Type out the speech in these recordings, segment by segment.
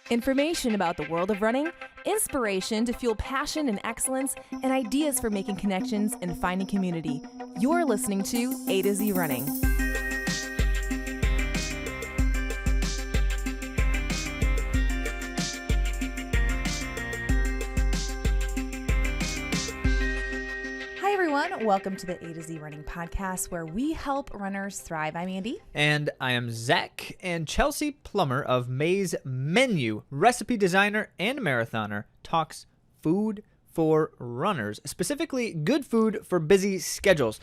Information about the world of running, inspiration to fuel passion and excellence, and ideas for making connections and finding community. You're listening to AtoZrunning. Hi everyone, welcome to the AtoZrunning podcast where we help runners thrive. I'm Andy. And I am Zach, and Chelsea Plummer of Maes Menu, recipe designer and marathoner, talks food for runners, specifically good food for busy schedules,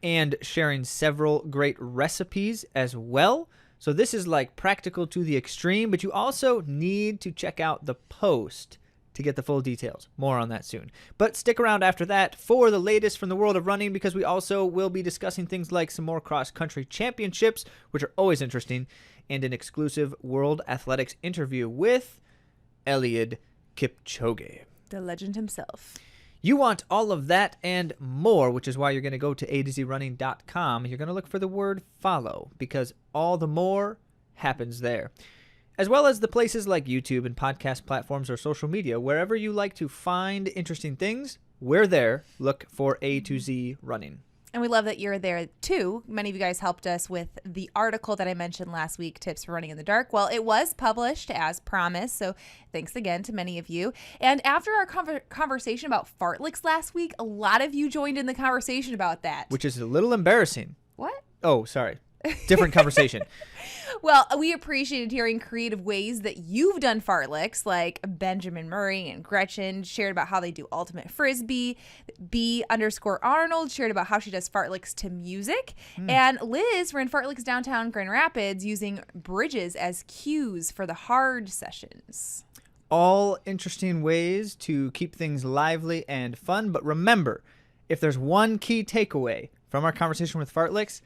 and sharing several great recipes as well. So this is like practical to the extreme, but you also need to check out the post to get the full details. More on that soon. But stick around after that for the latest from the world of running, because we also will be discussing things like some more cross-country championships, which are always interesting, and an exclusive World Athletics interview with Eliud Kipchoge, The legend himself. You want all of that and more, which is why you're going to go to AtoZrunning.com. You're going to look for the word follow, because all the more happens there. As well as the places like YouTube and podcast platforms or social media. Wherever you like to find interesting things, we're there. Look for A to Z Running. And we love that you're there too. Many of you guys helped us with the article that I mentioned last week, Tips for Running in the Dark. Well, it was published as promised, so thanks again to many of you. And after our conversation about fartleks last week, a lot of you joined in the conversation about that. Which is a little embarrassing. What? Oh, sorry. Different conversation. Well, we appreciated hearing creative ways that you've done fartleks, like Benjamin Murray and Gretchen shared about how they do ultimate frisbee. B_Arnold shared about how she does fartleks to music. And Liz ran fartleks downtown Grand Rapids using bridges as cues for the hard sessions. All interesting ways to keep things lively and fun. But remember, if there's one key takeaway from our conversation with fartleks,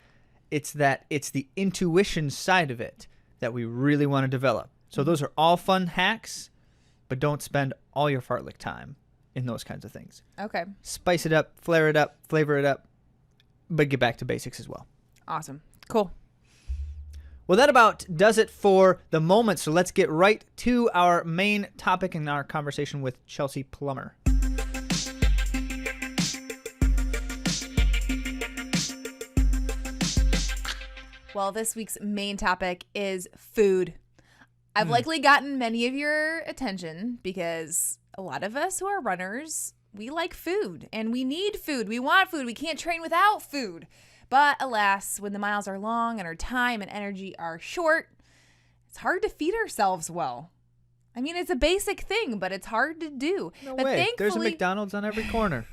it's that it's the intuition side of it that we really want to develop. So those are all fun hacks, but don't spend all your fartlek time in those kinds of things. Okay. Spice it up, flare it up, flavor it up, but get back to basics as well. Awesome. Cool. Well, that about does it for the moment. So let's get right to our main topic in our conversation with Chelsea Plummer. Well, this week's main topic is food. I've likely gotten many of your attention because a lot of us who are runners, we like food and we need food. We want food. We can't train without food. But alas, when the miles are long and our time and energy are short, it's hard to feed ourselves well. I mean, it's a basic thing, but it's hard to do. No but way. There's a McDonald's on every corner.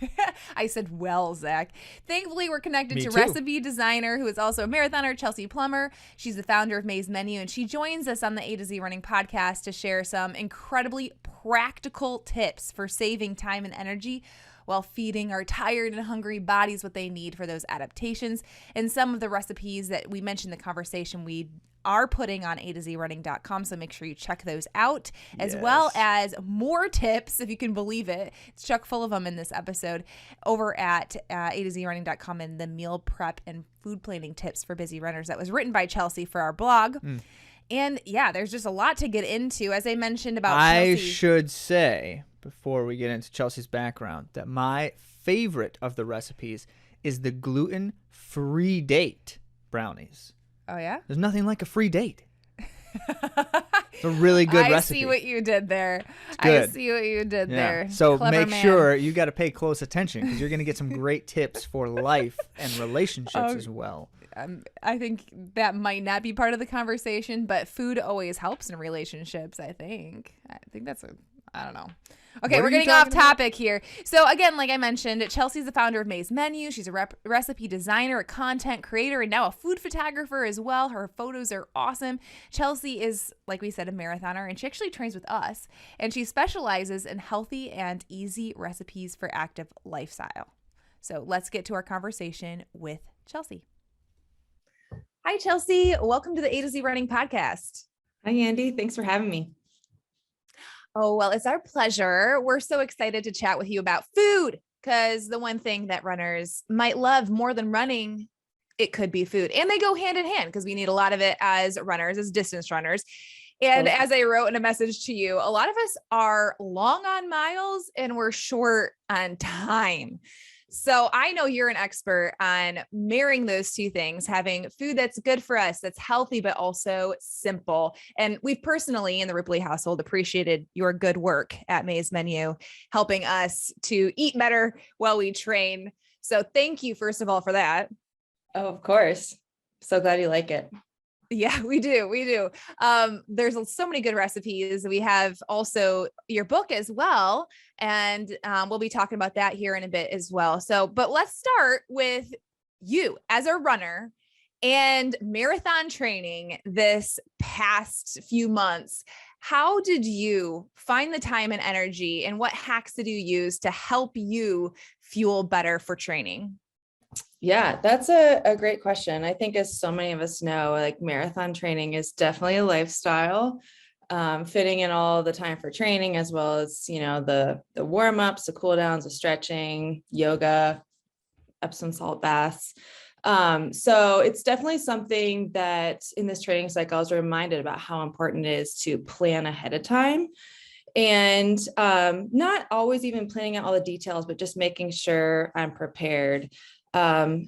I said, well, Zach. Thankfully, we're connected Me to too. recipe designer who is also a marathoner, Chelsea Plummer. She's the founder of Maes Menu, and she joins us on the AtoZrunning podcast to share some incredibly practical tips for saving time and energy while feeding our tired and hungry bodies what they need for those adaptations. And some of the recipes that we mentioned in the conversation we are putting on AtoZrunning.com, so make sure you check those out, as well as more tips, if you can believe it. It's chock full of them in this episode over at AtoZrunning.com and the meal prep and food planning tips for busy runners that was written by Chelsea for our blog. And yeah, there's just a lot to get into, as I mentioned about I Chelsea. should say, before we get into Chelsea's background, that my favorite of the recipes is the gluten-free date brownies. Oh, yeah? There's nothing like a free date. It's a really good recipe. I see what you did there. Good. I see what you did there. So Clever make man. sure you got to pay close attention, because you're going to get some great tips for life and relationships as well. I think that might not be part of the conversation, but food always helps in relationships, I think. I don't know. Okay, we're getting off topic here. So again, like I mentioned, Chelsea's the founder of Maes Menu. She's a recipe designer, a content creator, and now a food photographer as well. Her photos are awesome. Chelsea is, like we said, a marathoner, and she actually trains with us. And she specializes in healthy and easy recipes for active lifestyle. So let's get to our conversation with Chelsea. Hi, Chelsea. Welcome to the AtoZrunning podcast. Hi, Andy. Thanks for having me. Oh, well, it's our pleasure. We're so excited to chat with you about food, because the one thing that runners might love more than running, it could be food. And they go hand in hand, because we need a lot of it as runners, as distance runners. And Totally. as I wrote in a message to you, a lot of us are long on miles and we're short on time. So I know you're an expert on marrying those two things, having food that's good for us, that's healthy, but also simple. And we've personally in the Ripley household appreciated your good work at Maes Menu, helping us to eat better while we train. So thank you, first of all, for that. Oh, of course. So glad you like it. Yeah, we do. We do. There's so many good recipes. We have also your book as well. And we'll be talking about that here in a bit as well. So, but let's start with you as a runner and marathon training this past few months. How did you find the time and energy, and what hacks did you use to help you fuel better for training? Yeah, that's a great question. I think as so many of us know, like marathon training is definitely a lifestyle. Fitting in all the time for training, as well as, the warm-ups, the cool downs, the stretching, yoga, Epsom salt baths. So it's definitely something that in this training cycle, I was reminded about how important it is to plan ahead of time. And not always even planning out all the details, but just making sure I'm prepared.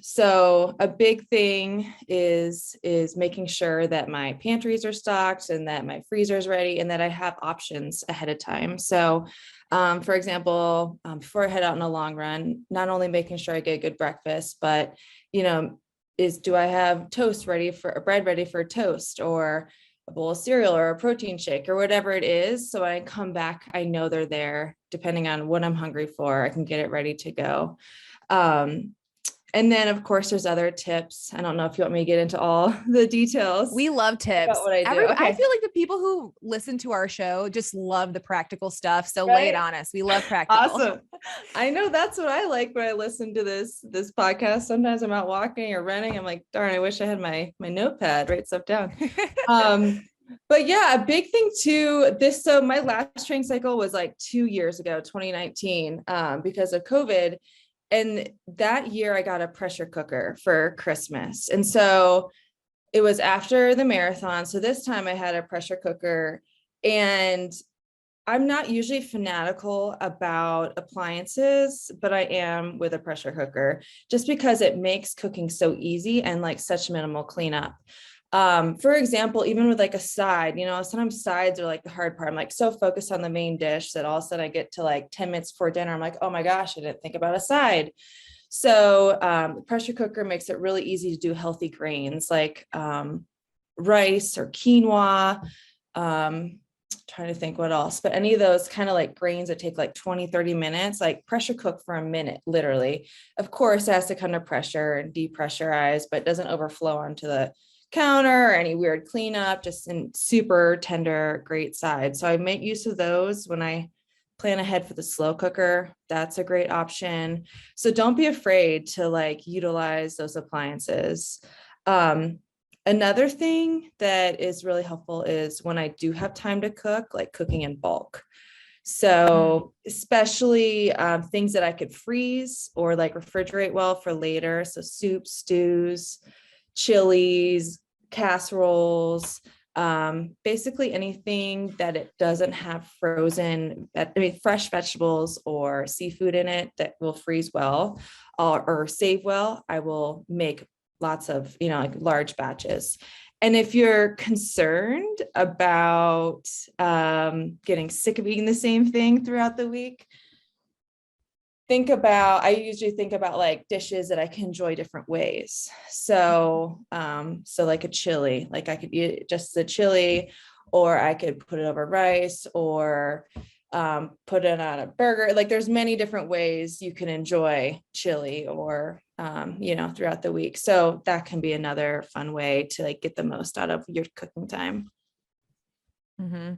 So a big thing is making sure that my pantries are stocked and that my freezer is ready and that I have options ahead of time. So, for example, before I head out on a long run, not only making sure I get a good breakfast, but, do I have bread ready for toast, or a bowl of cereal or a protein shake or whatever it is. So when I come back, I know they're there. Depending on what I'm hungry for, I can get it ready to go. And then, of course, there's other tips. I don't know if you want me to get into all the details. We love tips. About what I do. I feel like the people who listen to our show just love the practical stuff. So Right? lay it on us. We love practical. Awesome. I know that's what I like when I listen to this podcast. Sometimes I'm out walking or running. I'm like, darn, I wish I had my notepad, write stuff down. But yeah, a big thing too, so my last training cycle was like 2 years ago, 2019, because of COVID. And that year I got a pressure cooker for Christmas. And so it was after the marathon. So this time I had a pressure cooker, and I'm not usually fanatical about appliances, but I am with a pressure cooker just because it makes cooking so easy and like such minimal cleanup. For example, even with like a side, sometimes sides are like the hard part. I'm like so focused on the main dish that all of a sudden I get to like 10 minutes before dinner. I'm like, oh my gosh, I didn't think about a side. So the pressure cooker makes it really easy to do healthy grains like rice or quinoa. Trying to think what else, but any of those kind of like grains that take like 20-30 minutes, like pressure cook for a minute, literally. Of course, it has to come to pressure and depressurize, but it doesn't overflow onto the counter or any weird cleanup, just in super tender, great side. So I make use of those when I plan ahead for the slow cooker. That's a great option. So don't be afraid to like utilize those appliances. Another thing that is really helpful is when I do have time to cook, like cooking in bulk. So especially things that I could freeze or like refrigerate well for later. So soups, stews, chilies, casseroles, basically anything that it doesn't have fresh vegetables or seafood in it that will freeze well or save well, I will make lots of, like large batches. And if you're concerned about getting sick of eating the same thing throughout the week, I usually think about like dishes that I can enjoy different ways. So like a chili, like I could eat just the chili, or I could put it over rice, or put it on a burger. Like there's many different ways you can enjoy chili or throughout the week. So that can be another fun way to like get the most out of your cooking time. Mm-hmm.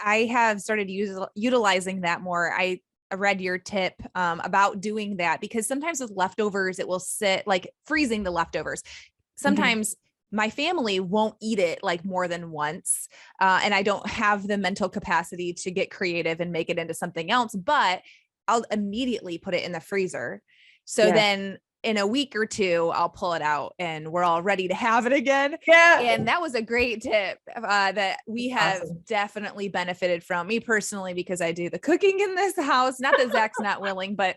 I have started utilizing that more. I read your tip about doing that because sometimes with leftovers, it will sit like freezing the leftovers. Sometimes my family won't eat it like more than once. And I don't have the mental capacity to get creative and make it into something else, but I'll immediately put it in the freezer. So then in a week or two, I'll pull it out and we're all ready to have it again. Yeah. And that was a great tip that we have Awesome. definitely benefited from, me personally, because I do the cooking in this house. Not that Zach's not willing, but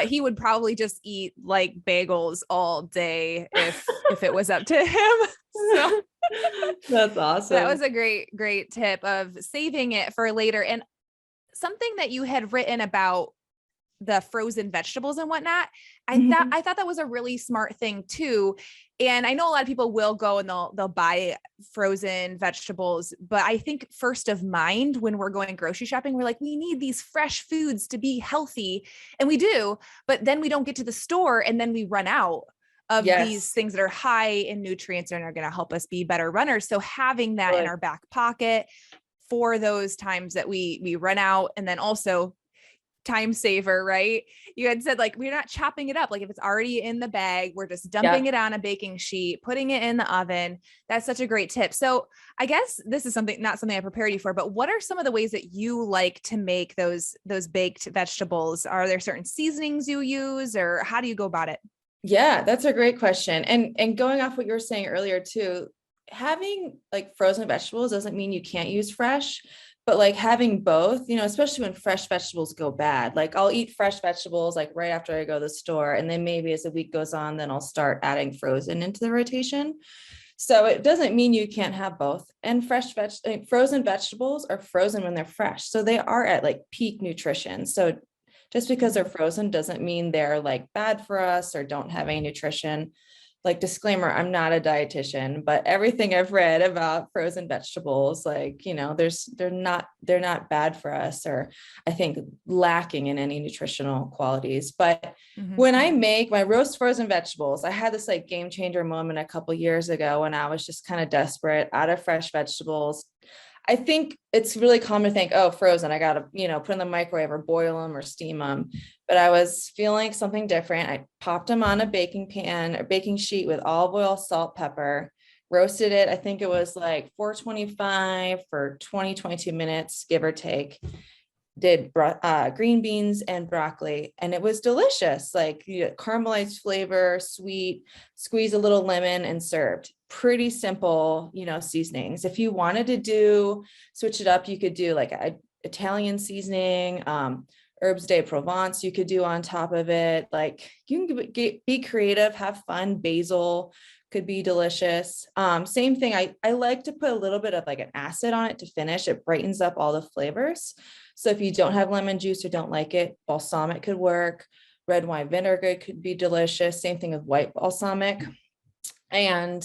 he would probably just eat like bagels all day if it was up to him. So that's awesome. that was a great tip of saving it for later. And something that you had written about the frozen vegetables and whatnot, I thought that was a really smart thing too. And I know a lot of people will go and they'll buy frozen vegetables, but I think first of mind when we're going grocery shopping, we're like, we need these fresh foods to be healthy, and we do, but then we don't get to the store and then we run out of these things that are high in nutrients and are going to help us be better runners. So having that in our back pocket for those times that we run out, and then also time saver, right? You had said like, we're not chopping it up. Like if it's already in the bag, we're just dumping it on a baking sheet, putting it in the oven. That's such a great tip. So I guess this is not something I prepared you for, but what are some of the ways that you like to make those baked vegetables? Are there certain seasonings you use, or how do you go about it? Yeah, that's a great question. And going off what you were saying earlier too, having like frozen vegetables doesn't mean you can't use fresh, but like having both, especially when fresh vegetables go bad. Like I'll eat fresh vegetables like right after I go to the store, and then maybe as the week goes on, then I'll start adding frozen into the rotation. So it doesn't mean you can't have both. And frozen vegetables are frozen when they're fresh, so they are at like peak nutrition. So just because they're frozen doesn't mean they're like bad for us or don't have any nutrition. Like disclaimer, I'm not a dietitian, but everything I've read about frozen vegetables, like, they're not bad for us, or I think lacking in any nutritional qualities. But when I make my roast frozen vegetables, I had this like game changer moment a couple years ago when I was just kind of desperate, out of fresh vegetables. I think it's really common to think, oh, frozen, I got to, put in the microwave or boil them or steam them. But I was feeling something different. I popped them on a baking pan or baking sheet with olive oil, salt, pepper, roasted it. I think it was like 425 for 22 minutes, give or take. Did green beans and broccoli, and it was delicious. Like caramelized flavor, sweet, squeeze a little lemon and served. Pretty simple, seasonings. If you wanted to switch it up, you could do like a Italian seasoning, herbs de Provence you could do on top of it. Like you can be creative, have fun. Basil could be delicious. Same thing. I like to put a little bit of like an acid on it to finish. It brightens up all the flavors. So if you don't have lemon juice or don't like it, balsamic could work. Red wine vinegar could be delicious. Same thing with white balsamic. And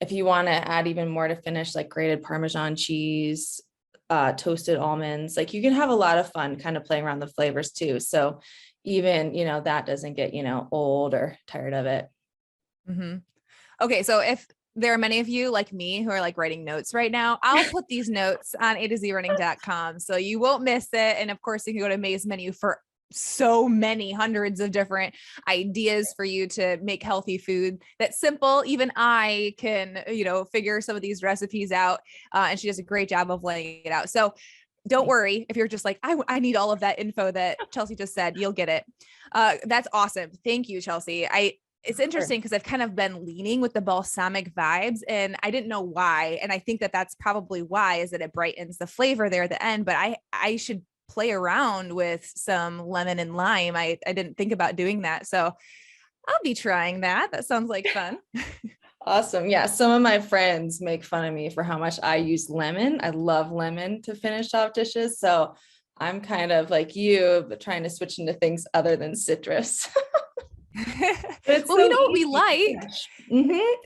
if you want to add even more to finish, like grated Parmesan cheese, toasted almonds, like you can have a lot of fun kind of playing around the flavors too. So even, that doesn't get, old or tired of it. Okay. So if there are many of you like me who are like writing notes right now, I'll put these notes on AtoZrunning.com so you won't miss it. And of course you can go to Maes Menu for so many hundreds of different ideas for you to make healthy food that's simple. Even I can, figure some of these recipes out. And she does a great job of laying it out. So don't worry if you're just like, I need all of that info that Chelsea just said, you'll get it. That's awesome. Thank you, Chelsea. It's interesting because I've kind of been leaning with the balsamic vibes and I didn't know why. And I think that that's probably why, is that it brightens the flavor there at the end, but I should play around with some lemon and lime. I didn't think about doing that. So I'll be trying that. That sounds like fun. Awesome. Yeah. Some of my friends make fun of me for how much I use lemon. I love lemon to finish off dishes. So I'm kind of like you, but trying to switch into things other than citrus. Well, so what we like,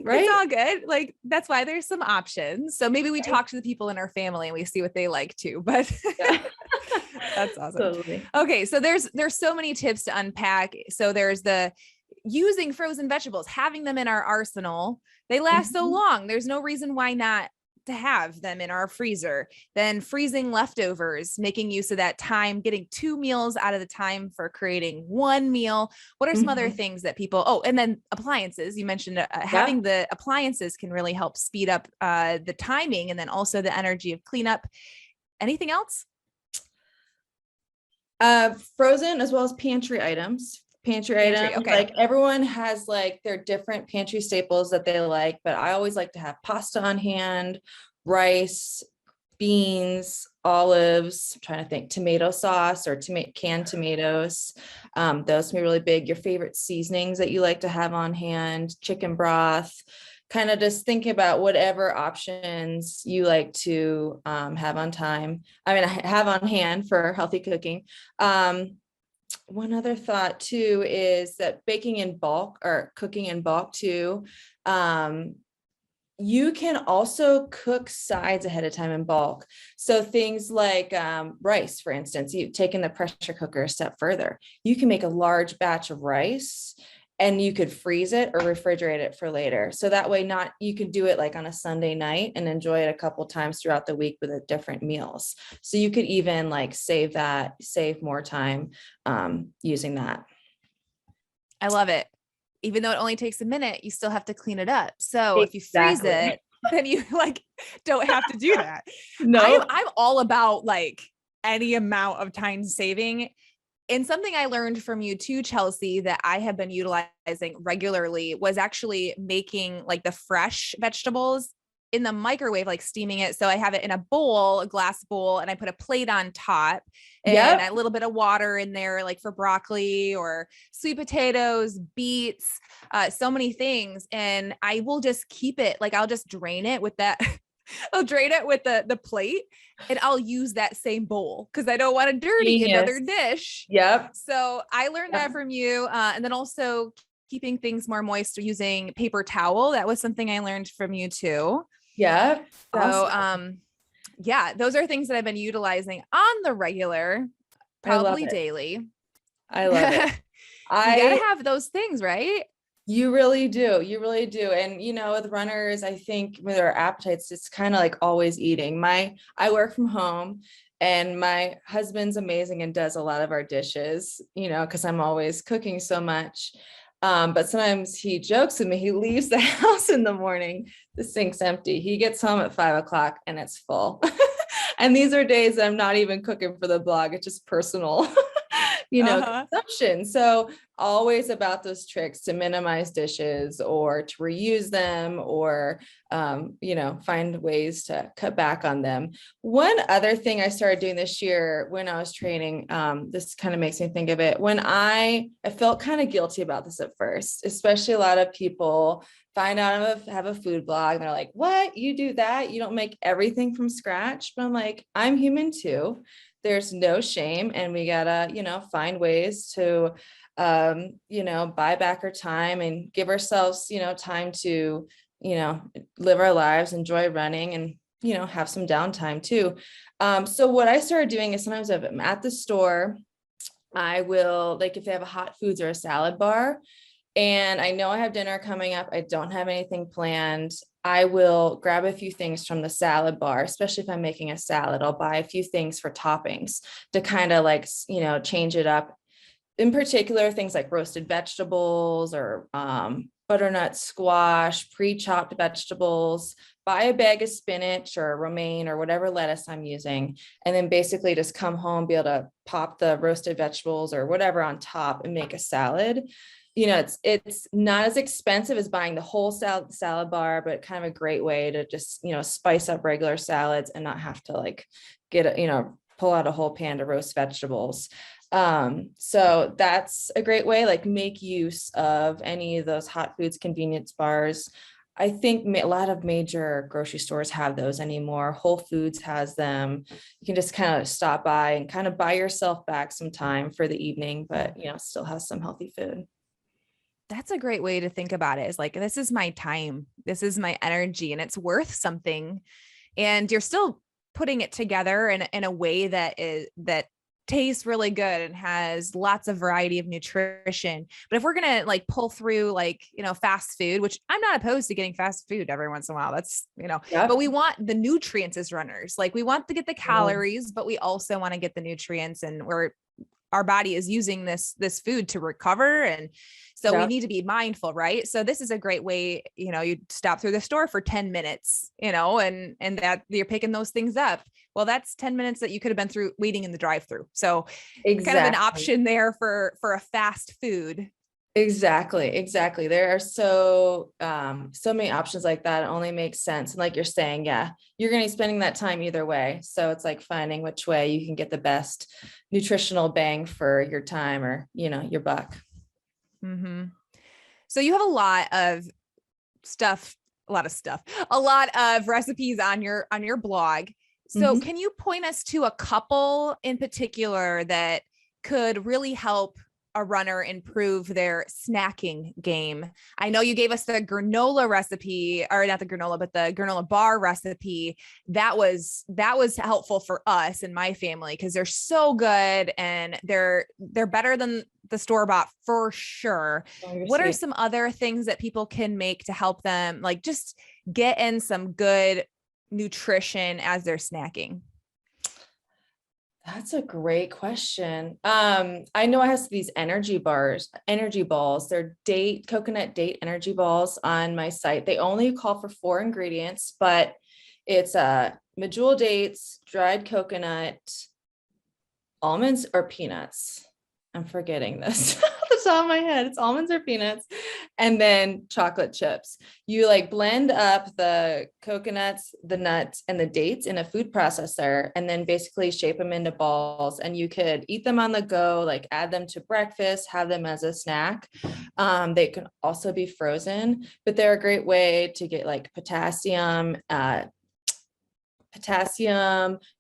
right? It's all good. Like that's why there's some options. So maybe we talk to the people in our family and we see what they like too, but that's awesome. Totally. Okay. So there's so many tips to unpack. So there's the using frozen vegetables, having them in our arsenal. They last so long. There's no reason why not to have them in our freezer. Then freezing leftovers, making use of that time, getting 2 meals out of the time for creating 1 meal. What are some other things that people, and then appliances, you mentioned having the appliances can really help speed up the timing and then also the energy of cleanup. Anything else? Frozen as well as pantry items. pantry Pantry, items. okay. Like everyone has like their different pantry staples that they like, but I always like to have pasta on hand, rice, beans, olives, I'm trying to think, tomato sauce or canned tomatoes. Those can be really big. Your favorite seasonings that you like to have on hand, chicken broth, kind of just think about whatever options you like to have on time. I mean, have on hand for healthy cooking. One other thought too is that baking in bulk or cooking in bulk too. You can also cook sides ahead of time in bulk. So things like rice, for instance, you've taken the pressure cooker a step further. You can make a large batch of rice and you could freeze it or refrigerate it for later. So that way you can do it like on a Sunday night and enjoy it a couple times throughout the week with different meals. So you could even like save more time using that. I love it. Even though it only takes a minute, you still have to clean it up. So if you freeze it, then you like don't have to do that. No, I'm all about like any amount of time saving. And something I learned from you too, Chelsea, that I have been utilizing regularly was actually making like the fresh vegetables in the microwave, like steaming it. So I have it in a bowl, a glass bowl, and I put a plate on top and a little bit of water in there, like for broccoli or sweet potatoes, beets, so many things. And I will just keep it, like I'll just drain it with that. I'll drain it with the plate and I'll use that same bowl because I don't want to dirty another dish. Yep. So I learned that from you. And then also keeping things more moist using paper towel. That was something I learned from you too. Yeah. So, Awesome. yeah, those are things that I've been utilizing on the regular, probably daily. I love it. You gotta have those things, right? You really do. You really do. And, you know, with runners, I think with our appetites, it's kind of like always eating. I work from home and my husband's amazing and does a lot of our dishes, you know, because I'm always cooking so much. But sometimes he jokes with me, he leaves the house in the morning, the sink's empty. He gets home at 5 o'clock and it's full. And these are days that I'm not even cooking for the blog. It's just personal, consumption. So always about those tricks to minimize dishes or to reuse them or, find ways to cut back on them. One other thing I started doing this year when I was training, this kind of makes me think of it. When I felt kind of guilty about this at first, especially a lot of people find out I have a food blog and they're like, what, you do that? You don't make everything from scratch? But I'm like, I'm human too. There's no shame. And we gotta, find ways to, buy back our time and give ourselves, time to, live our lives, enjoy running and, have some downtime too. So what I started doing is sometimes if I'm at the store, I will, like if they have a hot foods or a salad bar, and I know I have dinner coming up, I don't have anything planned, I will grab a few things from the salad bar, especially if I'm making a salad. I'll buy a few things for toppings to kind of like, change it up. In particular, things like roasted vegetables or butternut squash, pre-chopped vegetables, buy a bag of spinach or romaine or whatever lettuce I'm using. And then basically just come home, be able to pop the roasted vegetables or whatever on top and make a salad. It's not as expensive as buying the whole salad bar, but kind of a great way to just, spice up regular salads and not have to like pull out a whole pan to roast vegetables. So that's a great way, like make use of any of those hot foods convenience bars. I think a lot of major grocery stores have those anymore. Whole Foods has them. You can just kind of stop by and kind of buy yourself back some time for the evening, but still has some healthy food. That's a great way to think about it, is like, this is my time, this is my energy, and it's worth something. And you're still putting it together in a way that tastes really good and has lots of variety of nutrition. But if we're going to like pull through like, fast food, which I'm not opposed to getting fast food every once in a while, that's, but we want the nutrients as runners. Like we want to get the calories, but we also want to get the nutrients, and we're our body is using this food to recover. And so we Yeah. need to be mindful, right? So this is a great way, you stop through the store for 10 minutes, and that you're picking those things up. Well, that's 10 minutes that you could have been through waiting in the drive-through. So kind of an Exactly. option there for a fast food. Exactly. There are so many options like that. It only makes sense. And like you're saying, yeah, you're going to be spending that time either way. So it's like finding which way you can get the best nutritional bang for your time or, your buck. Mm-hmm. So you have a lot of recipes on your blog. So Mhm. can you point us to a couple in particular that could really help a runner improve their snacking game? I know you gave us the granola recipe, or not the granola, but the granola bar recipe. That was helpful for us and my family because they're so good and they're better than the store-bought for sure. Oh, you're What are sweet. some other things that people can make to help them like just get in some good nutrition as they're snacking? That's a great question. I know I have these energy balls. They're coconut date energy balls on my site. They only call for 4 ingredients, but it's medjool dates, dried coconut, almonds or peanuts. I'm forgetting this off the top of my head. It's almonds or peanuts, and then chocolate chips. You like blend up the coconuts, the nuts, and the dates in a food processor, and then basically shape them into balls. And you could eat them on the go, like add them to breakfast, have them as a snack. They can also be frozen, but they're a great way to get like potassium,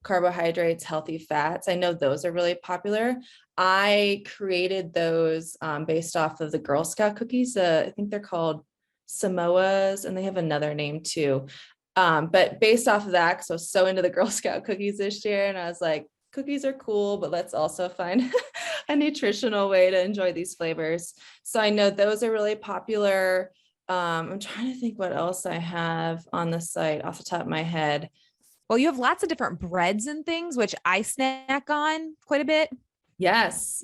carbohydrates, healthy fats. I know those are really popular. I created those based off of the Girl Scout cookies. I think they're called Samoas, and they have another name too. But based off of that, because I was so into the Girl Scout cookies this year, and I was like, cookies are cool, but let's also find a nutritional way to enjoy these flavors. So I know those are really popular. I'm trying to think what else I have on the site off the top of my head. Well, you have lots of different breads and things, which I snack on quite a bit. Yes.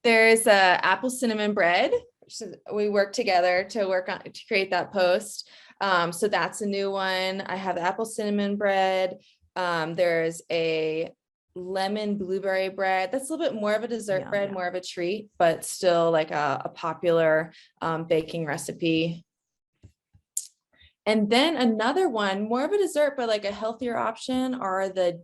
There's a apple cinnamon bread. We work together to create that post. So that's a new one. I have apple cinnamon bread. There's a lemon blueberry bread. That's a little bit more of a dessert bread, more of a treat, but still like a popular baking recipe. And then another one, more of a dessert, but like a healthier option are the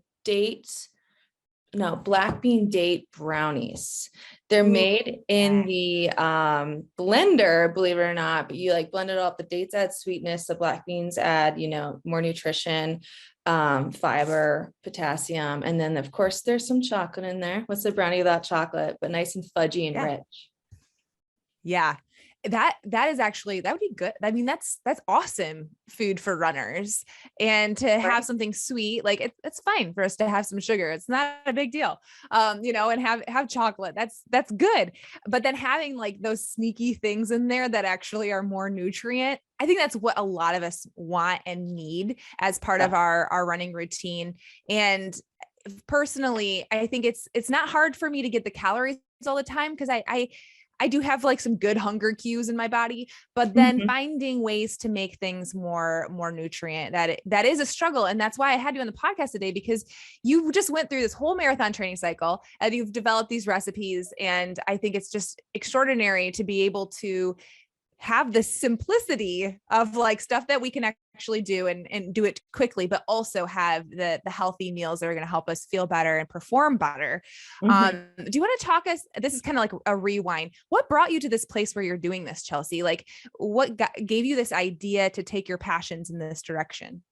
black bean date brownies. They're made in the blender, believe it or not, but you like blend it all up. The dates add sweetness, the black beans add, more nutrition, fiber, potassium. And then of course there's some chocolate in there. What's the brownie without chocolate, but nice and fudgy and rich. Yeah. That would be good. I mean, that's awesome food for runners, and to have something sweet, like it's fine for us to have some sugar. It's not a big deal. And have chocolate. That's good. But then having like those sneaky things in there that actually are more nutrient, I think that's what a lot of us want and need as part of our running routine. And personally, I think it's not hard for me to get the calories all the time because I do have like some good hunger cues in my body, but then finding ways to make things more nutrient, that is a struggle. And that's why I had you on the podcast today, because you just went through this whole marathon training cycle and you've developed these recipes. And I think it's just extraordinary to be able to have the simplicity of like stuff that we can actually do and do it quickly, but also have the healthy meals that are going to help us feel better and perform better. Do you want to talk us, this is kind of like a rewind. What brought you to this place where you're doing this, Chelsea? Like what gave you this idea to take your passions in this direction?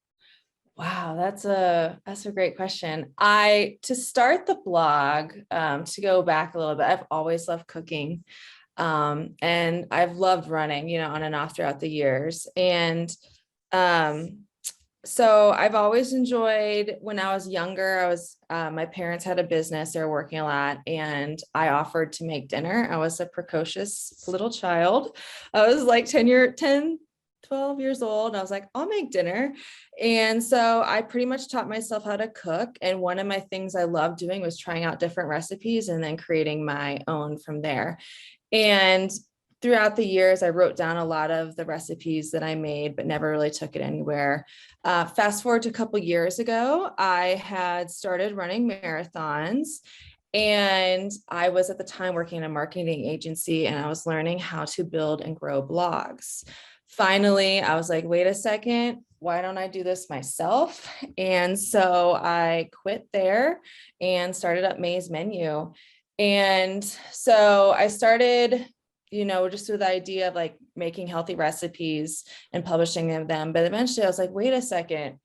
Wow, that's a great question. To start the blog, to go back a little bit, I've always loved cooking. And I've loved running, on and off throughout the years. And so I've always enjoyed, when I was younger, my parents had a business, they were working a lot, and I offered to make dinner. I was a precocious little child. I was like 10, 12 years old. And I was like, I'll make dinner. And so I pretty much taught myself how to cook. And one of my things I loved doing was trying out different recipes and then creating my own from there. And throughout the years, I wrote down a lot of the recipes that I made, but never really took it anywhere. Fast forward to a couple years ago, I had started running marathons. And I was at the time working in a marketing agency, and I was learning how to build and grow blogs. Finally, I was like, wait a second, why don't I do this myself? And so I quit there and started up Maes Menu. And so I started, just with the idea of like making healthy recipes and publishing them. But eventually I was like, wait a second,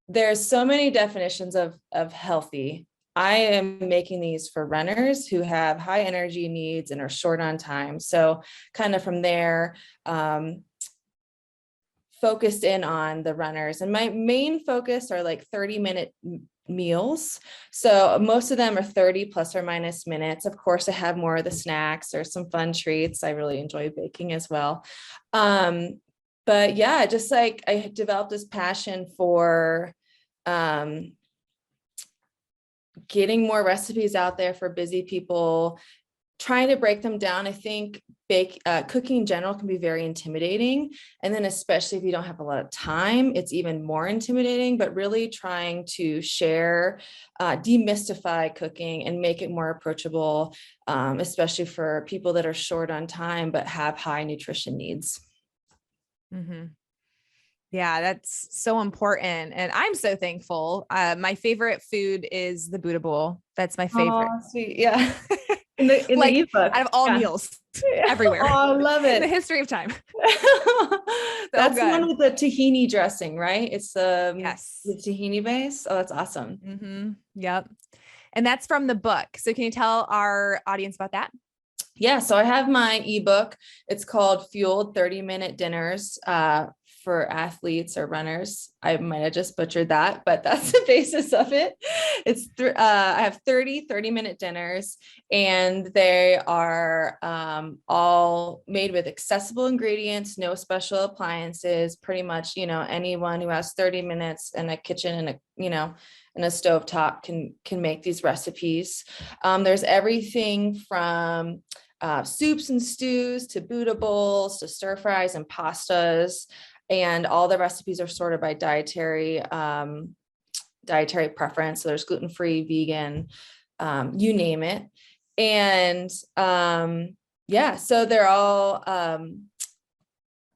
there's so many definitions of healthy. I am making these for runners who have high energy needs and are short on time. So kind of from there, focused in on the runners, and my main focus are like 30-minute meals. So most of them are 30 plus or minus minutes. Of course, I have more of the snacks or some fun treats. I really enjoy baking as well. But yeah, just like I developed this passion for getting more recipes out there for busy people, trying to break them down. I think cooking in general can be very intimidating. And then especially if you don't have a lot of time, it's even more intimidating, but really trying to share, demystify cooking and make it more approachable, especially for people that are short on time, but have high nutrition needs. Mm-hmm. Yeah, that's so important. And I'm so thankful. My favorite food is the Buddha bowl. That's my favorite. Oh, sweet. Yeah. In the ebook. Out of all meals everywhere. Oh, I love it. In the history of time. That's the one with the tahini dressing, right? It's yes, the tahini base. Oh, that's awesome. Mm-hmm. Yep. And that's from the book. So can you tell our audience about that? Yeah. So I have my ebook. It's called Fueled 30-Minute Dinners for athletes or runners. I might have just butchered that, but that's the basis of it. It's I have 30-minute dinners, and they are all made with accessible ingredients, no special appliances. Pretty much, anyone who has 30 minutes in a kitchen and and a stovetop can make these recipes. There's everything from soups and stews to Buddha bowls to stir fries and pastas. And all the recipes are sorted by dietary preference. So there's gluten-free, vegan, you name it. And so they're all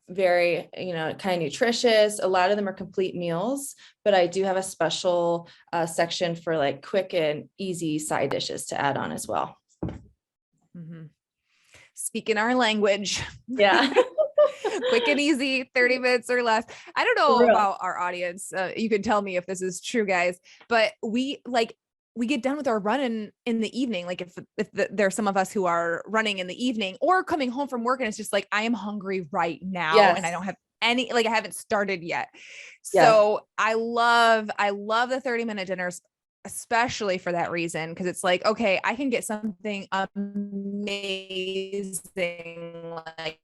very, kind of nutritious. A lot of them are complete meals, but I do have a special section for like quick and easy side dishes to add on as well. Mm-hmm. Speaking our language. Yeah. Quick and easy, 30 minutes or less. I don't know about our audience. You can tell me if this is true, guys, but we get done with our run in the evening. Like if there are some of us who are running in the evening or coming home from work, and it's just like, I am hungry right now. Yes. And I don't have any, I haven't started yet. So yes. I love the 30-minute dinners, especially for that reason. Because it's like, okay, I can get something amazing. Like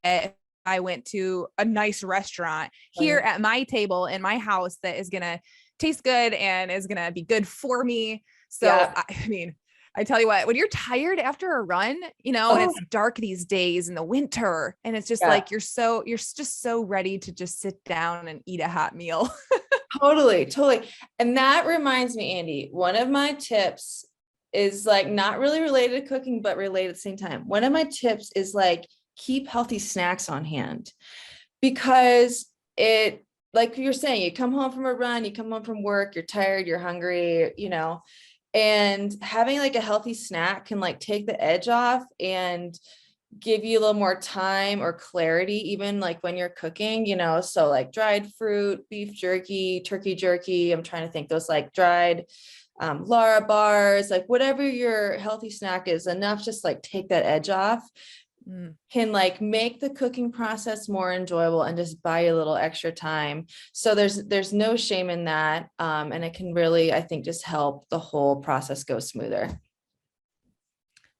I went to a nice restaurant here at my table in my house that is going to taste good and is going to be good for me. So, I mean, I tell you what, when you're tired after a run, and it's dark these days in the winter, and it's just like, you're just so ready to just sit down and eat a hot meal. Totally. And that reminds me, Andy, one of my tips is like not really related to cooking, but related at the same time. One of my tips is like, keep healthy snacks on hand, because it, like you're saying, you come home from a run, you come home from work, you're tired, you're hungry, and having like a healthy snack can like take the edge off and give you a little more time or clarity, even like when you're cooking, so like dried fruit, beef jerky, turkey jerky. I'm trying to think, those like dried Lara bars, like whatever your healthy snack is, enough just like take that edge off. Can like make the cooking process more enjoyable and just buy you a little extra time. So there's no shame in that. And it can really, I think, just help the whole process go smoother.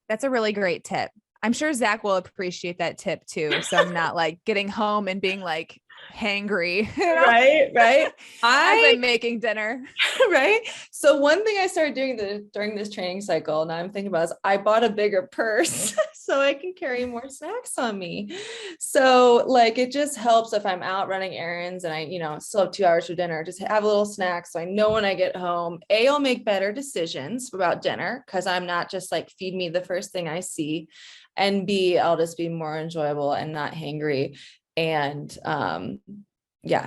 That's a really great tip. I'm sure Zach will appreciate that tip too. So I'm not like getting home and being like, hangry. Right. I've been making dinner. Right. So one thing I started doing during this training cycle, now I'm thinking about, is I bought a bigger purse so I can carry more snacks on me. So like, it just helps if I'm out running errands and I, still have 2 hours for dinner, just have a little snack. So I know when I get home, I'll make better decisions about dinner because I'm not just like, feed me the first thing I see, and B, I'll just be more enjoyable and not hangry. And,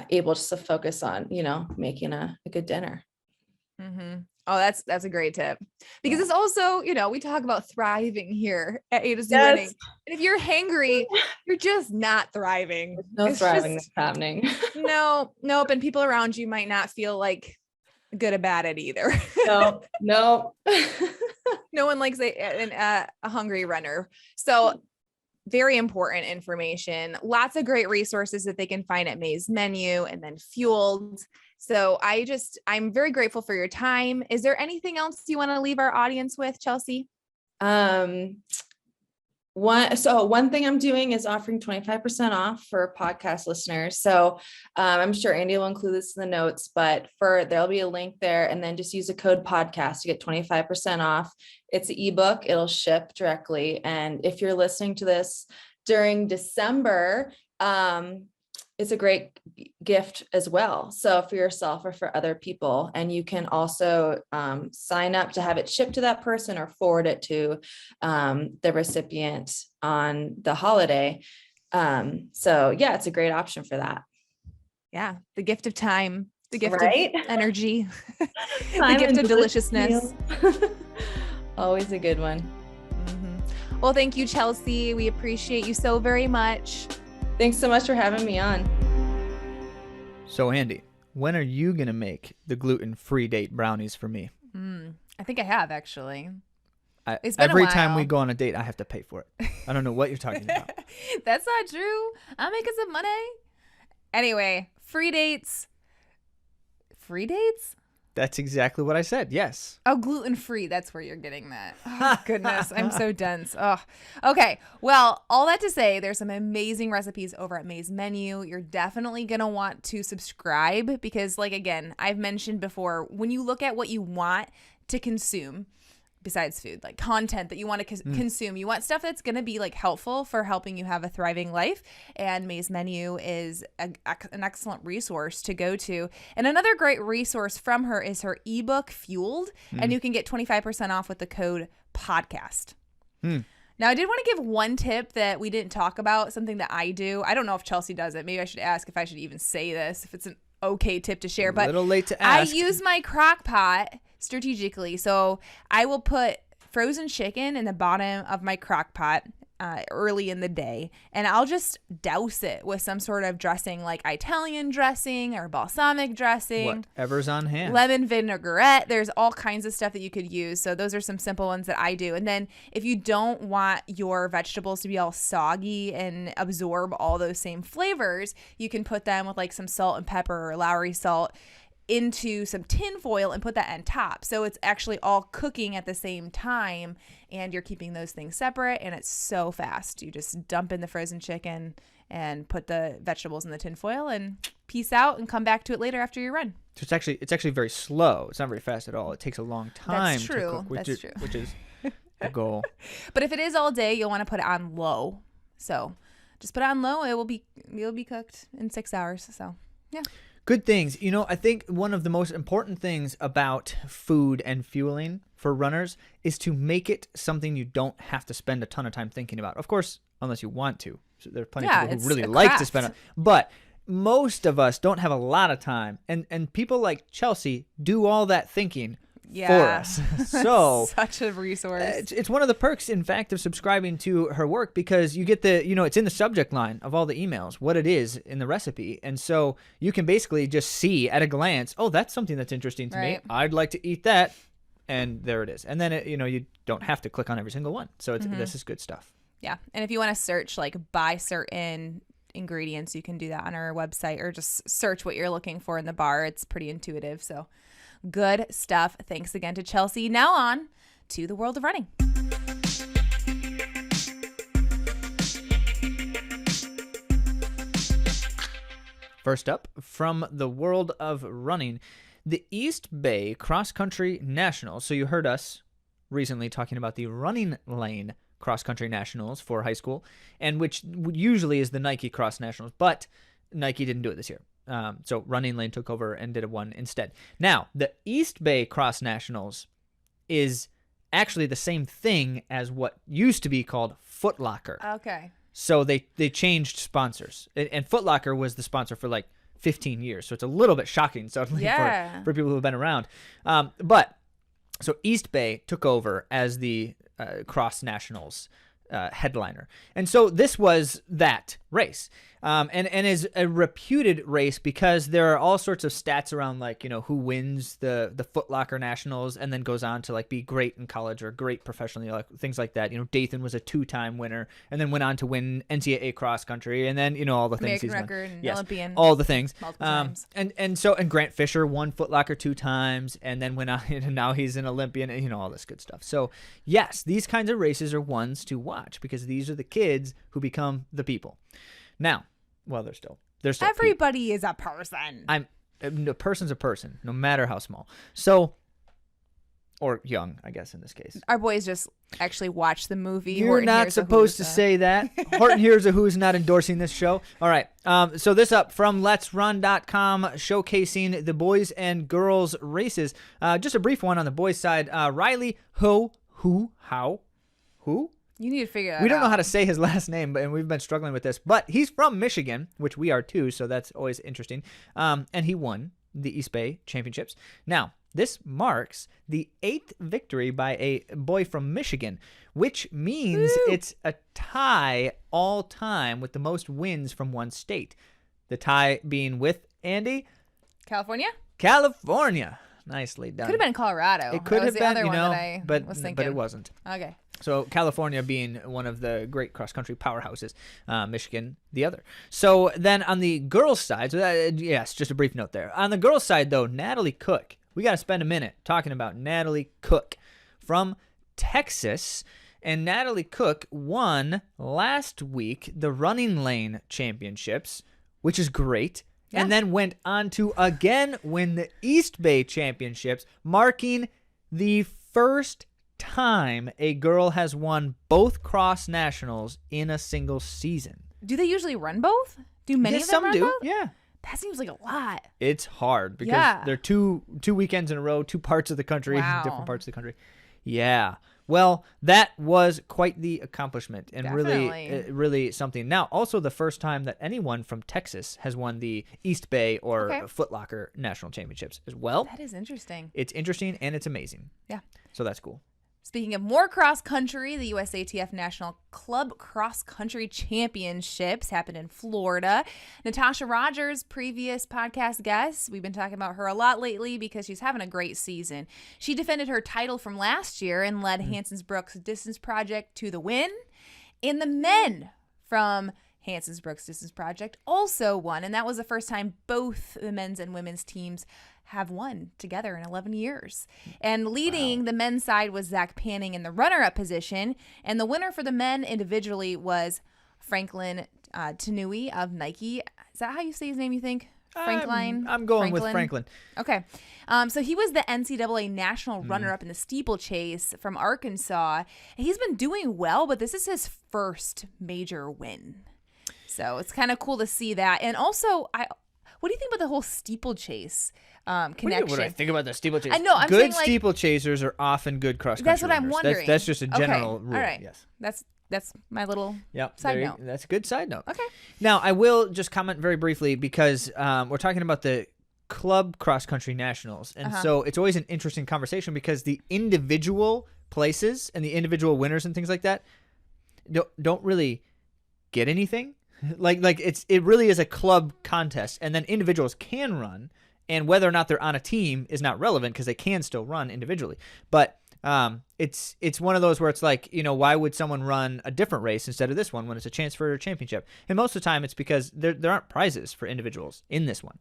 able just to focus on, making a good dinner. Mm-hmm. Oh, that's a great tip, because it's also, we talk about thriving here at AtoZrunning. Running. And if you're hangry, you're just not thriving. There's no thriving that's happening. Nope. And people around you might not feel like good about it either. No. No one likes a hungry runner. So very important information, lots of great resources that they can find at Maes Menu and then Fueled. So I'm very grateful for your time. Is there anything else you want to leave our audience with, Chelsea? One thing I'm doing is offering 25% off for podcast listeners. So I'm sure Andy will include this in the notes, but there'll be a link there, and then just use the code podcast to get 25% off. It's an ebook. It'll ship directly. And if you're listening to this during December, it's a great gift as well. So for yourself or for other people, and you can also sign up to have it shipped to that person or forward it to the recipient on the holiday. It's a great option for that. Yeah. The gift of time, the gift of energy, the gift of deliciousness. Always a good one. Mm-hmm. Well, thank you, Chelsea. We appreciate you so very much. Thanks so much for having me on. So Andy, when are you going to make the gluten-free date brownies for me? I think I have, actually. It's been every time we go on a date, I have to pay for it. I don't know what you're talking about. That's not true. I'm making some money. Anyway, free dates. Free dates? That's exactly what I said. Yes. Oh, gluten-free. That's where you're getting that. Oh, goodness. I'm so dense. Oh, okay. Well, all that to say, there's some amazing recipes over at Maes Menu. You're definitely going to want to subscribe because, again, I've mentioned before, when you look at what you want to consume, besides food, like content that you want to consume, you want stuff that's going to be helpful for helping you have a thriving life. And Maes Menu is an excellent resource to go to. And another great resource from her is her ebook Fueled, and you can get 25% off with the code podcast. Now, I did want to give one tip that we didn't talk about, something that I do. I don't know if Chelsea does it. Maybe I should ask if I should even say this, if it's an okay tip to share. But a little late to ask. I use my crock pot strategically. So I will put frozen chicken in the bottom of my crock pot early in the day, and I'll just douse it with some sort of dressing, like Italian dressing or balsamic dressing. Whatever's on hand. Lemon vinaigrette. There's all kinds of stuff that you could use. So those are some simple ones that I do. And then if you don't want your vegetables to be all soggy and absorb all those same flavors, you can put them with some salt and pepper or Lowry salt into some tin foil and put that on top. So it's actually all cooking at the same time, and you're keeping those things separate, and it's so fast. You just dump in the frozen chicken and put the vegetables in the tin foil and peace out and come back to it later after your run. So it's actually very slow. It's not very fast at all. It takes a long time to cook, which is the goal. But if it is all day, you'll want to put it on low. So just put it on low. It will be cooked in 6 hours. So yeah. Good things. I think one of the most important things about food and fueling for runners is to make it something you don't have to spend a ton of time thinking about. Of course, unless you want to. So there's plenty of people who really like to spend it. But most of us don't have a lot of time. And people like Chelsea do all that thinking for us. So such a resource. It's one of the perks, in fact, of subscribing to her work, because you get it's in the subject line of all the emails, what it is in the recipe. And so you can basically just see at a glance, oh, that's something that's interesting to me. I'd like to eat that. And there it is. And then, you don't have to click on every single one. So this is good stuff. Yeah. And if you want to search by certain ingredients, you can do that on our website, or just search what you're looking for in the bar. It's pretty intuitive. So good stuff. Thanks again to Chelsea. Now on to the world of running. First up, from the world of running, the East Bay Cross Country Nationals. So you heard us recently talking about the Running Lane Cross Country Nationals for high school, and which usually is the Nike Cross Nationals, but Nike didn't do it this year. So Running Lane took over and did one instead. Now, the East Bay Cross Nationals is actually the same thing as what used to be called Foot Locker. Okay. So they changed sponsors, and Foot Locker was the sponsor for like 15 years. So it's a little bit shocking suddenly for people who have been around. But so East Bay took over as the Cross Nationals headliner. And so this was that race. And is a reputed race because there are all sorts of stats around, like, who wins the Foot Locker Nationals and then goes on to like be great in college or great professionally, like things like that. Dathan was a 2-time winner and then went on to win NCAA cross country, and then all the things American he's record, won. and Olympian, all the things. multiple times. And Grant Fisher won Foot Locker 2 times and then went on, and now he's an Olympian, and all this good stuff. So yes, these kinds of races are ones to watch because these are the kids who become the people. Now, well, they're still everybody is a person. A person's a person, no matter how small. So, or young, I guess in this case. Our boys just actually watched the movie. You're Horton not Hears a supposed to Who's a- say that. Horton Hears a Who's not endorsing this show. All right. So this up from Let'sRun.com, showcasing the boys and girls races. Just a brief one on the boys' side. Riley Ho, who, how, who? You need to figure that out. We don't know how to say his last name, and we've been struggling with this. But he's from Michigan, which we are too, so that's always interesting. And he won the East Bay Championships. Now, this marks the 8th victory by a boy from Michigan, which means it's a tie all time with the most wins from one state. The tie being with, Andy? California? California. Nicely done. Could have been Colorado. It could That was have the been, other one that I was thinking. but it wasn't. Okay. So California being one of the great cross-country powerhouses, Michigan the other. So then on the girls' side, yes, just a brief note there. On the girls' side, though, Natalie Cook. We got to spend a minute talking about Natalie Cook from Texas. And Natalie Cook won last week the Running Lane Championships, which is great. Yeah. And then went on to again win the East Bay Championships, marking the first time a girl has won both cross nationals in a single season. Do they usually run both? Do many of them some run do. both? Yeah. That seems like a lot. It's hard because they're two weekends in a row, 2 parts of the country, different parts of the country. Yeah. Well, that was quite the accomplishment and really something. Now, also the first time that anyone from Texas has won the East Bay or Foot Locker National Championships as well. That is interesting. It's interesting and it's amazing. Yeah. So that's cool. Speaking of more cross country, the USATF National Club Cross Country Championships happened in Florida. Natasha Rogers, previous podcast guest, we've been talking about her a lot lately because she's having a great season. She defended her title from last year and led Hanson's Brooks Distance Project to the win. And the men from Hanson's Brooks Distance Project also won, and that was the first time both the men's and women's teams have won together in 11 years. And leading the men's side was Zach Panning in the runner-up position, and the winner for the men individually was Franklin Tanui of Nike. Is that how you say his name, you think? Franklin? I'm going with Franklin. Okay. So he was the NCAA national runner-up in the steeplechase from Arkansas. He's been doing well, but this is his first major win. So it's kind of cool to see that. And also, what do you think about the whole steeplechase connection? What do I think about the steeplechase? I know. I'm good saying, like, steeplechasers are often good cross-country That's what I'm runners. wondering. That's just a general rule. All right. Yes. That's my little side note. That's a good side note. Okay. Now, I will just comment very briefly because we're talking about the club cross-country nationals. And so it's always an interesting conversation because the individual places and the individual winners and things like that don't really get anything. Like it really is a club contest, and then individuals can run, and whether or not they're on a team is not relevant because they can still run individually. But it's one of those where it's like, why would someone run a different race instead of this one when it's a chance for a championship? And most of the time it's because there aren't prizes for individuals in this one.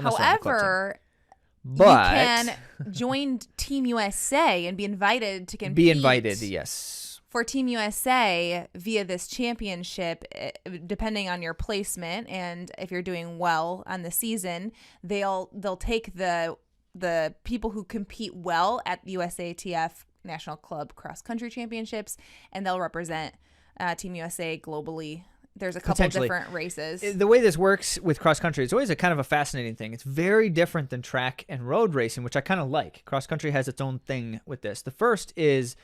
However, you can join Team USA and be invited to compete. Be invited, yes. For Team USA, via this championship, depending on your placement and if you're doing well on the season, they'll take the people who compete well at USATF National Club Cross Country Championships, and they'll represent Team USA globally. There's a couple different races. The way this works with cross country, it's always a kind of a fascinating thing. It's very different than track and road racing, which I kind of like. Cross country has its own thing with this. The first is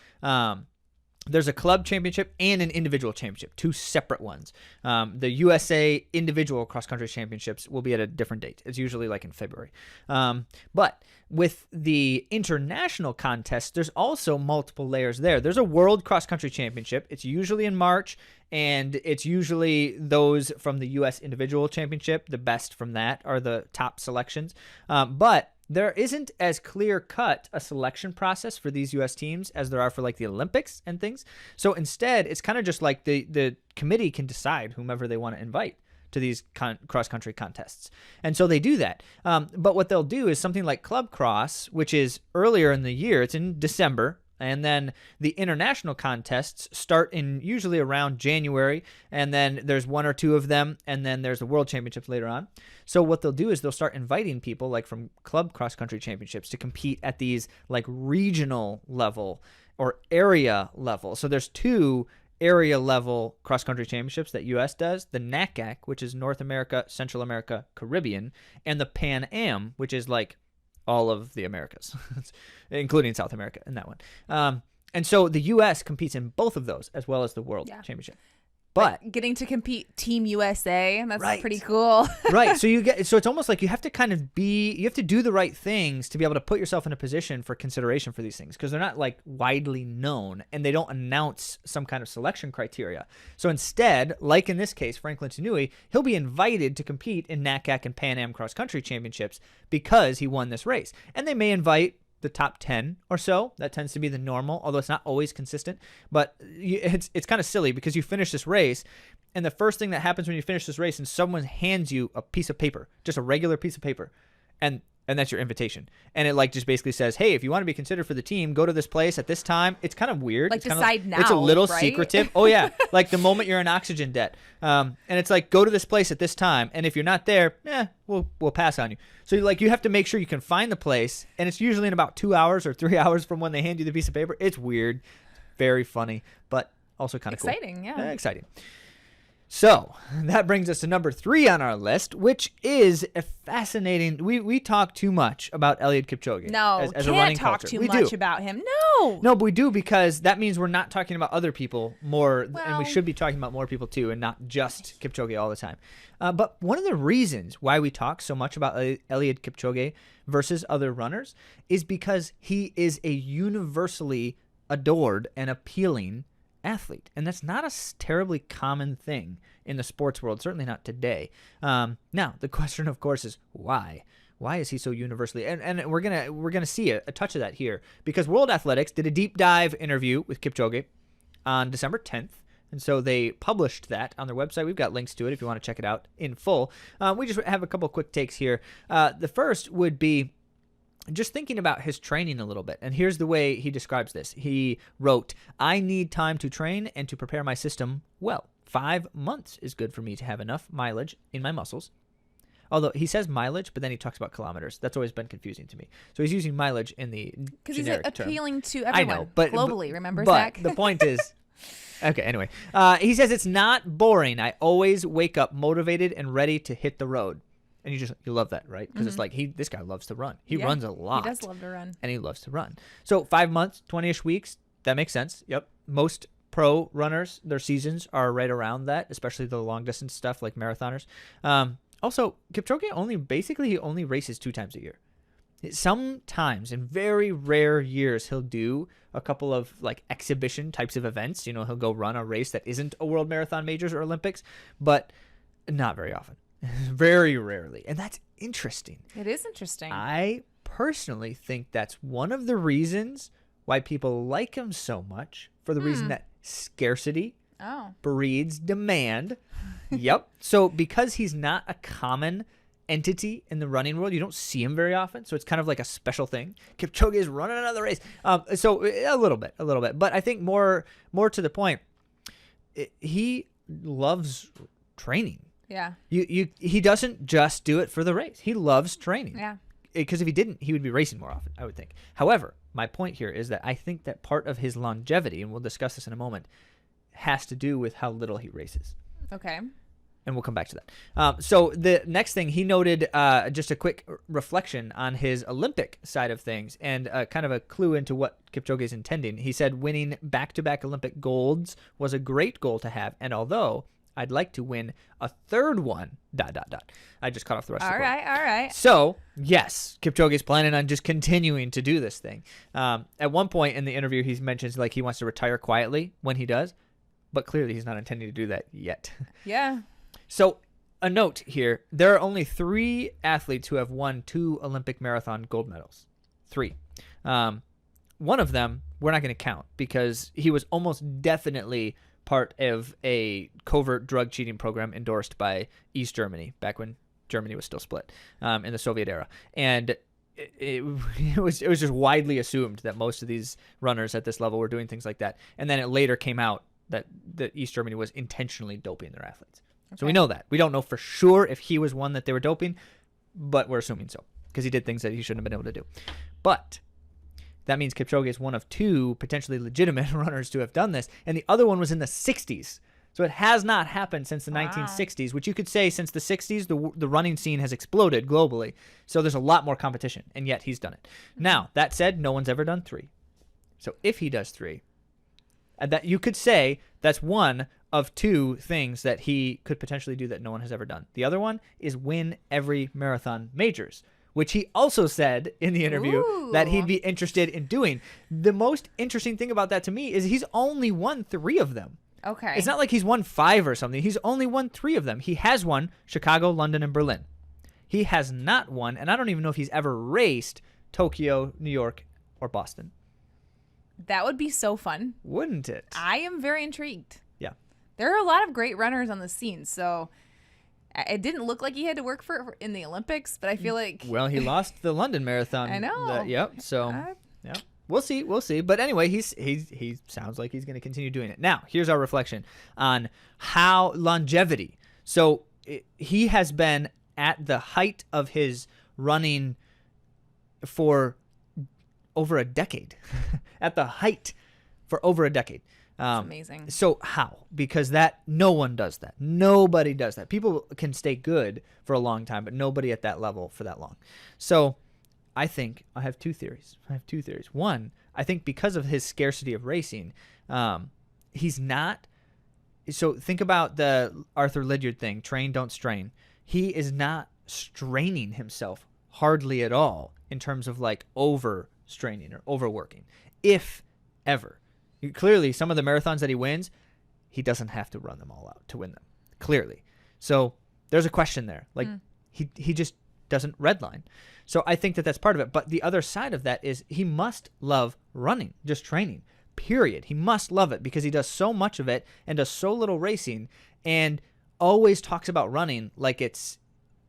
there's a club championship and an individual championship, two separate ones. The USA individual cross country championships will be at a different date. It's usually like in February. But with the international contest, there's also multiple layers there. There's a world cross country championship. It's usually in March, and it's usually those from the US individual championship. The best from that are the top selections. But there isn't as clear-cut a selection process for these U.S. teams as there are for like the Olympics and things. So instead, it's kind of just like the committee can decide whomever they want to invite to these cross-country contests. And so they do that. But what they'll do is something like Club Cross, which is earlier in the year. It's in December. And then the international contests start in usually around January, and then there's one or two of them, and then there's the World Championships later on. So what they'll do is they'll start inviting people like from club cross-country championships to compete at these like regional level or area level. So there's two area level cross-country championships that U.S. does, the NACAC, which is North America, Central America, Caribbean, and the Pan Am, which is like all of the Americas, including South America in that one. And so the U.S. competes in both of those as well as the World Championship. But getting to compete Team USA, that's pretty cool. Right. So it's almost like you have to you have to do the right things to be able to put yourself in a position for consideration for these things, because they're not like widely known and they don't announce some kind of selection criteria. So instead, like in this case, Franklin Tanui, he'll be invited to compete in NACAC and Pan Am cross country championships because he won this race. And they may invite the top 10 or so. That tends to be the normal, although it's not always consistent. But it's kind of silly because you finish this race, and the first thing that happens when you finish this race and someone hands you a piece of paper, just a regular piece of paper, and that's your invitation. And it like just basically says, hey, if you want to be considered for the team, go to this place at this time. It's kind of weird. Like decide now, it's a little right? secretive. Oh, yeah. Like the moment you're in oxygen debt. And it's like, go to this place at this time. And if you're not there, we'll pass on you. So like you have to make sure you can find the place. And it's usually in about 2 hours or 3 hours from when they hand you the piece of paper. It's weird. Very funny, but also kind of cool. Exciting, yeah. Exciting. So that brings us to number 3 on our list, which is a fascinating. We talk too much about Eliud Kipchoge. No, as a running talk culture. too We much do. about him. No, but we do, because that means we're not talking about other people more, and Well- we should be talking about more people too, and not just Kipchoge all the time. But one of the reasons why we talk so much about Eliud Kipchoge versus other runners is because he is a universally adored and appealing athlete, and that's not a terribly common thing in the sports world, certainly not today. Now the question, of course, is why is he so universally, and we're gonna see a touch of that here, because World Athletics did a deep dive interview with Kipchoge on December 10th, and so they published that on their website. We've got links to it if you want to check it out in full. We just have a couple quick takes here. The first would be just thinking about his training a little bit. And here's the way he describes this. He wrote, I need time to train and to prepare my system well. 5 months is good for me to have enough mileage in my muscles. Although he says mileage, but then he talks about kilometers. That's always been confusing to me. So he's using mileage in the because he's generic term. appealing to everyone. I know, but globally. Remember, but Zach? The point is, okay. Anyway, he says it's not boring. I always wake up motivated and ready to hit the road. And you love that, right? Because it's like this guy loves to run. He runs a lot. He does love to run. And he loves to run. So 5 months, 20-ish weeks, that makes sense. Yep. Most pro runners, their seasons are right around that, especially the long distance stuff like marathoners. Also, Kipchoge only races 2 times a year. Sometimes, in very rare years, he'll do a couple of like exhibition types of events. He'll go run a race that isn't a World Marathon Majors or Olympics, but not very often. Very rarely. And that's interesting. It is interesting. I personally think that's one of the reasons why people like him so much, for the reason that scarcity breeds demand. Yep. So because he's not a common entity in the running world. You don't see him very often, so it's kind of like a special thing. Kipchoge is running another race. So a little bit. But I think more to the point, he loves training. Yeah. He doesn't just do it for the race. He loves training. Yeah. Because if he didn't, he would be racing more often, I would think. However, my point here is that I think that part of his longevity, and we'll discuss this in a moment, has to do with how little he races. Okay. And we'll come back to that. So the next thing, he noted just a quick reflection on his Olympic side of things and kind of a clue into what Kipchoge is intending. He said winning back-to-back Olympic golds was a great goal to have, and although I'd like to win a third one, ... I just cut off the rest of the quote. All right. So, yes, Kipchoge is planning on just continuing to do this thing. At one point in the interview, he mentions like he wants to retire quietly when he does, but clearly he's not intending to do that yet. Yeah. So, a note here, there are only 3 athletes who have won 2 Olympic marathon gold medals. 3. One of them, we're not going to count because he was almost definitely part of a covert drug cheating program endorsed by East Germany back when Germany was still split in the Soviet era. And it was just widely assumed that most of these runners at this level were doing things like that. And then it later came out that East Germany was intentionally doping their athletes. Okay. So we know that. We don't know for sure if he was one that they were doping, but we're assuming so because he did things that he shouldn't have been able to do. But that means Kipchoge is one of 2 potentially legitimate runners to have done this, and the other one was in the 60s. So it has not happened since the 1960s, which you could say since the 60s, the running scene has exploded globally. So there's a lot more competition, and yet he's done it. Now, that said, no one's ever done 3. So if he does 3, that you could say that's one of 2 things that he could potentially do that no one has ever done. The other one is win every marathon majors, which he also said in the interview that he'd be interested in doing. The most interesting thing about that to me is he's only won 3 of them. Okay. It's not like he's won 5 or something. He's only won 3 of them. He has won Chicago, London, and Berlin. He has not won, and I don't even know if he's ever raced Tokyo, New York, or Boston. That would be so fun. Wouldn't it? I am very intrigued. Yeah. There are a lot of great runners on the scene, so it didn't look like he had to work for in the Olympics, but I feel like... Well, he lost the London Marathon. I know. Yep, so... yeah. We'll see. But anyway, he sounds like he's going to continue doing it. Now, here's our reflection on how longevity. So he has been at the height of his running for over a decade. At the height for over a decade. That's amazing. So how? Because no one does that. Nobody does that. People can stay good for a long time, but nobody at that level for that long. So I think I have 2 theories. One, I think because of his scarcity of racing, he's not. So think about the Arthur Lydiard thing, train, don't strain. He is not straining himself hardly at all in terms of like overstraining or overworking, if ever. Clearly, some of the marathons that he wins, he doesn't have to run them all out to win them. Clearly. So there's a question there. Like he just doesn't redline. So I think that that's part of it. But the other side of that is he must love running, just training, period. He must love it because he does so much of it and does so little racing and always talks about running like it's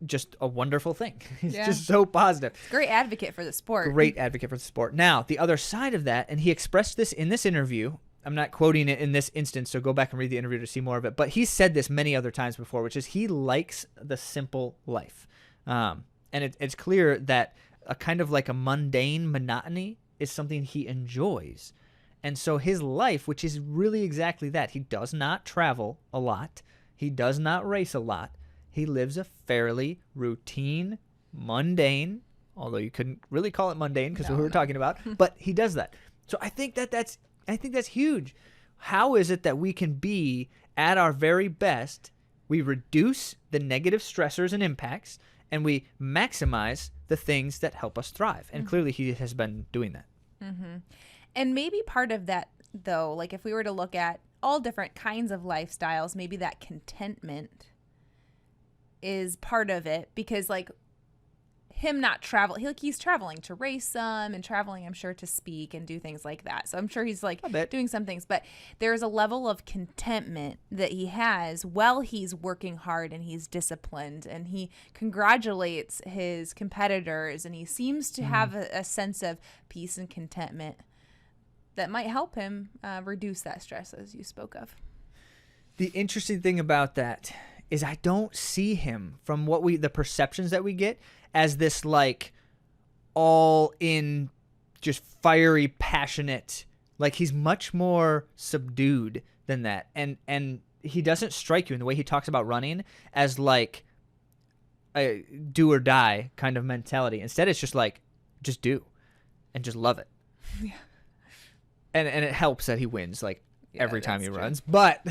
just a wonderful thing. He's just so positive. Great advocate for the sport. Great advocate for the sport. Now, the other side of that, and he expressed this in this interview. I'm not quoting it in this instance, so go back and read the interview to see more of it. But he's said this many other times before, which is he likes the simple life. And it's clear that a kind of like a mundane monotony is something he enjoys. And so his life, which is really exactly that, he does not travel a lot. He does not race a lot. He lives a fairly routine, mundane, although you couldn't really call it mundane because of who we're talking about, but he does that. So I think that's huge. How is it that we can be at our very best? We reduce the negative stressors and impacts, and we maximize the things that help us thrive. And clearly he has been doing that. Mm-hmm. And maybe part of that, though, like if we were to look at all different kinds of lifestyles, maybe that contentment is part of it, because like him not travel. He's traveling to race some and traveling, I'm sure, to speak and do things like that. So I'm sure he's like doing some things, but there's a level of contentment that he has while he's working hard and he's disciplined, and he congratulates his competitors, and he seems to have a sense of peace and contentment that might help him reduce that stress, as you spoke of. The interesting thing about that is I don't see him, from the perceptions that we get, as this like all in just fiery, passionate. Like, he's much more subdued than that. And he doesn't strike you in the way he talks about running as like a do or die kind of mentality. Instead, it's just like, just do and just love it. Yeah. And it helps that he wins like every time he runs. But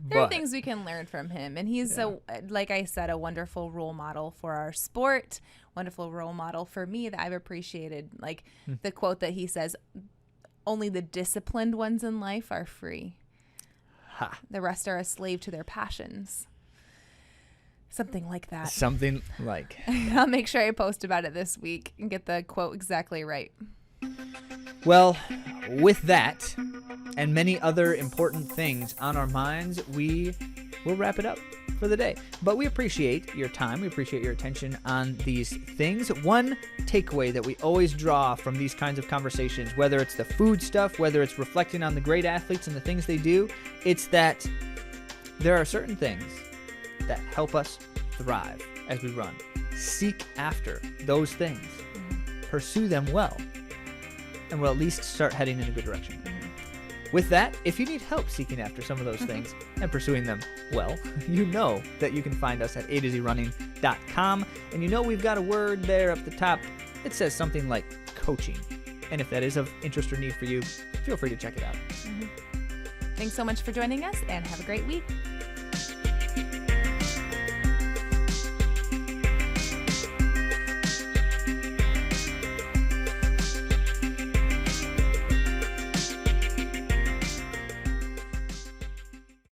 there are things we can learn from him. And he's, like I said, a wonderful role model for our sport, wonderful role model for me that I've appreciated. Like the quote that he says, only the disciplined ones in life are free. Ha. The rest are a slave to their passions. Something like that. Something like. I'll make sure I post about it this week and get the quote exactly right. Well, with that and many other important things on our minds, we will wrap it up for the day. But we appreciate your time. We appreciate your attention on these things. One takeaway that we always draw from these kinds of conversations, whether it's the food stuff, whether it's reflecting on the great athletes and the things they do, it's that there are certain things that help us thrive as we run. Seek after those things. Pursue them well. And we'll at least start heading in a good direction. With that, if you need help seeking after some of those things and pursuing them well, you know that you can find us at AtoZrunning.com. And you know we've got a word there up the top. It says something like coaching. And if that is of interest or need for you, feel free to check it out. Thanks so much for joining us, and have a great week.